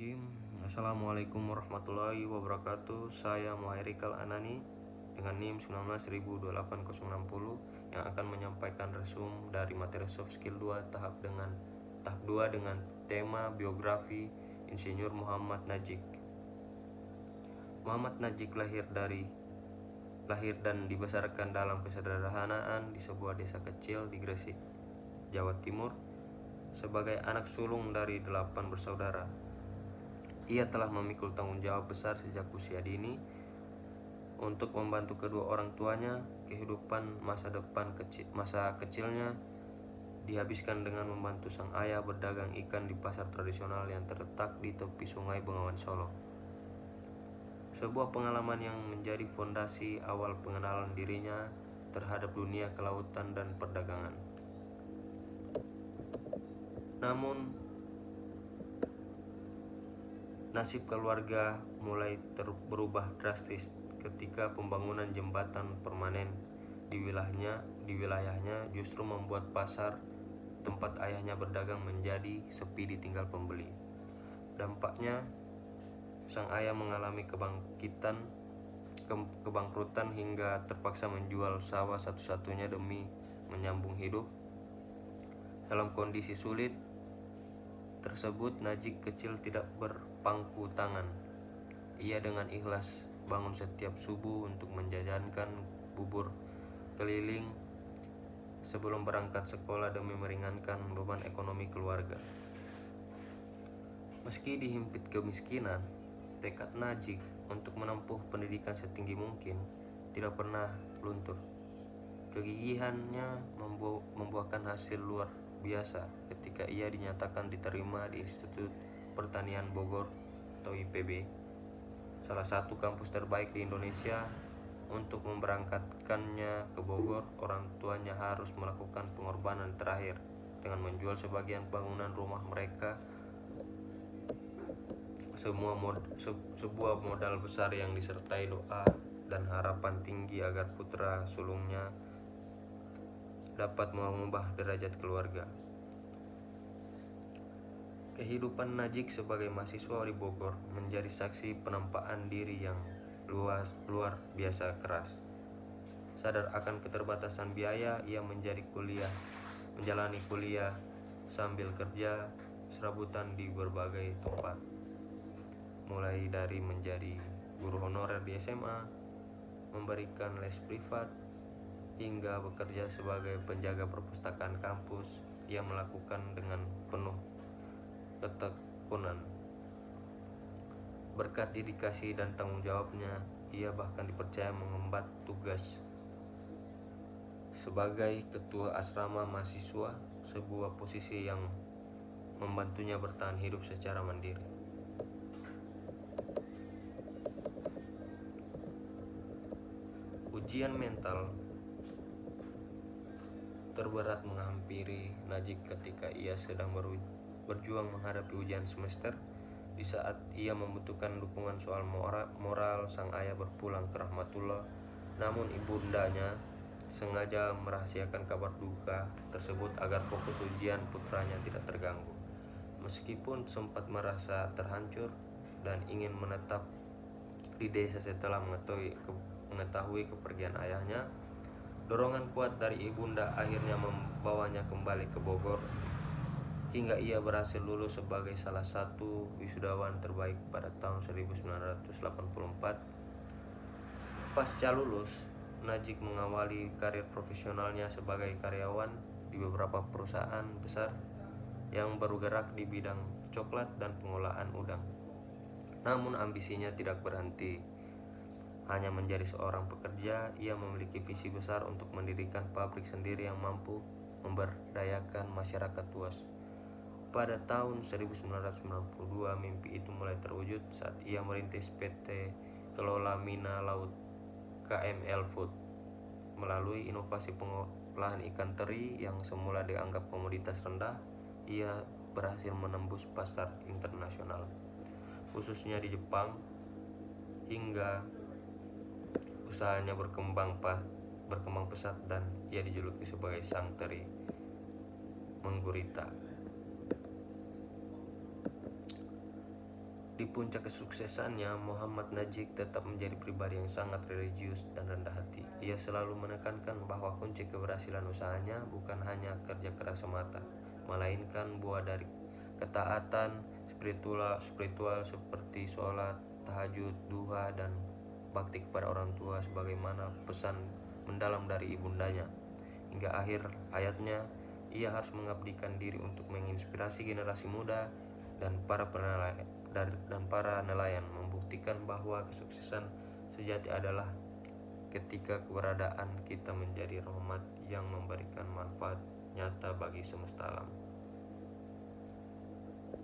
Bismillahirrahmanirrahim. Assalamualaikum warahmatullahi wabarakatuh. Saya Muhairikal Anani dengan NIM 19.28060 yang akan menyampaikan resume dari materi soft skill 2 tahap 2 dengan tema biografi Insinyur Muhammad Najik. Muhammad Najik lahir dan dibesarkan dalam kesederhanaan di sebuah desa kecil di Gresik, Jawa Timur, sebagai anak sulung dari 8 bersaudara. Ia telah memikul tanggung jawab besar sejak usia dini untuk membantu kedua orang tuanya. Kehidupan masa kecilnya dihabiskan dengan membantu sang ayah berdagang ikan di pasar tradisional yang terletak di tepi Sungai Bengawan Solo. Sebuah pengalaman yang menjadi fondasi awal pengenalan dirinya terhadap dunia kelautan dan perdagangan. Namun nasib keluarga mulai berubah drastis ketika pembangunan jembatan permanen di wilayahnya justru membuat pasar tempat ayahnya berdagang menjadi sepi ditinggal pembeli. Dampaknya, sang ayah mengalami kebangkrutan hingga terpaksa menjual sawah satu-satunya demi menyambung hidup. Dalam kondisi sulit tersebut, Najik kecil tidak berpangku tangan. Ia dengan ikhlas bangun setiap subuh untuk menjajankan bubur keliling sebelum berangkat sekolah demi meringankan beban ekonomi keluarga. Meski dihimpit kemiskinan, tekad Najik untuk menempuh pendidikan setinggi mungkin tidak pernah luntur. Kegigihannya membuahkan hasil luar biasa ketika ia dinyatakan diterima di Institut Pertanian Bogor atau IPB, salah satu kampus terbaik di Indonesia. Untuk memberangkatkannya ke Bogor, orang tuanya harus melakukan pengorbanan terakhir dengan menjual sebagian bangunan rumah mereka, sebuah modal besar yang disertai doa dan harapan tinggi agar putra sulungnya dapat mengubah derajat keluarga. Kehidupan Najik sebagai mahasiswa di Bogor menjadi saksi penempaan diri yang luar biasa keras. Sadar akan keterbatasan biaya, ia menjalani kuliah sambil kerja serabutan di berbagai tempat, mulai dari menjadi guru honorer di SMA, memberikan les privat, hingga bekerja sebagai penjaga perpustakaan kampus. Ia melakukan dengan penuh ketekunan. Berkat dedikasi dan tanggung jawabnya, ia bahkan dipercaya mengemban tugas sebagai ketua asrama mahasiswa, sebuah posisi yang membantunya bertahan hidup secara mandiri. Ujian mental terberat menghampiri Najik ketika ia sedang berjuang menghadapi ujian semester. Di saat ia membutuhkan dukungan soal moral, sang ayah berpulang ke rahmatullah. Namun ibundanya sengaja merahasiakan kabar duka tersebut agar fokus ujian putranya tidak terganggu. Meskipun sempat merasa terhancur dan ingin menetap di desa setelah mengetahui kepergian ayahnya, dorongan kuat dari ibunda akhirnya membawanya kembali ke Bogor hingga ia berhasil lulus sebagai salah satu wisudawan terbaik pada tahun 1984. Pasca lulus, Najik mengawali karir profesionalnya sebagai karyawan di beberapa perusahaan besar yang bergerak di bidang coklat dan pengolahan udang. Namun ambisinya tidak berhenti hanya menjadi seorang pekerja. Ia memiliki visi besar untuk mendirikan pabrik sendiri yang mampu memberdayakan masyarakat luas. Pada tahun 1992, mimpi itu mulai terwujud saat ia merintis PT Kelola Mina Laut KML Food. Melalui inovasi pengolahan ikan teri yang semula dianggap komoditas rendah, ia berhasil menembus pasar internasional, khususnya di Jepang, hingga usahanya berkembang pesat dan ia dijuluki sebagai sang teri menggurita. Di puncak kesuksesannya, Muhammad Najik tetap menjadi pribadi yang sangat religius dan rendah hati. Ia selalu menekankan bahwa kunci keberhasilan usahanya bukan hanya kerja keras semata, melainkan buah dari ketaatan spiritual seperti sholat, tahajud, duha, dan bakti kepada orang tua sebagaimana pesan mendalam dari ibundanya. Hingga akhir hayatnya, ia harus mengabdikan diri untuk menginspirasi generasi muda dan para nelayan, membuktikan bahwa kesuksesan sejati adalah ketika keberadaan kita menjadi rahmat yang memberikan manfaat nyata bagi semesta alam.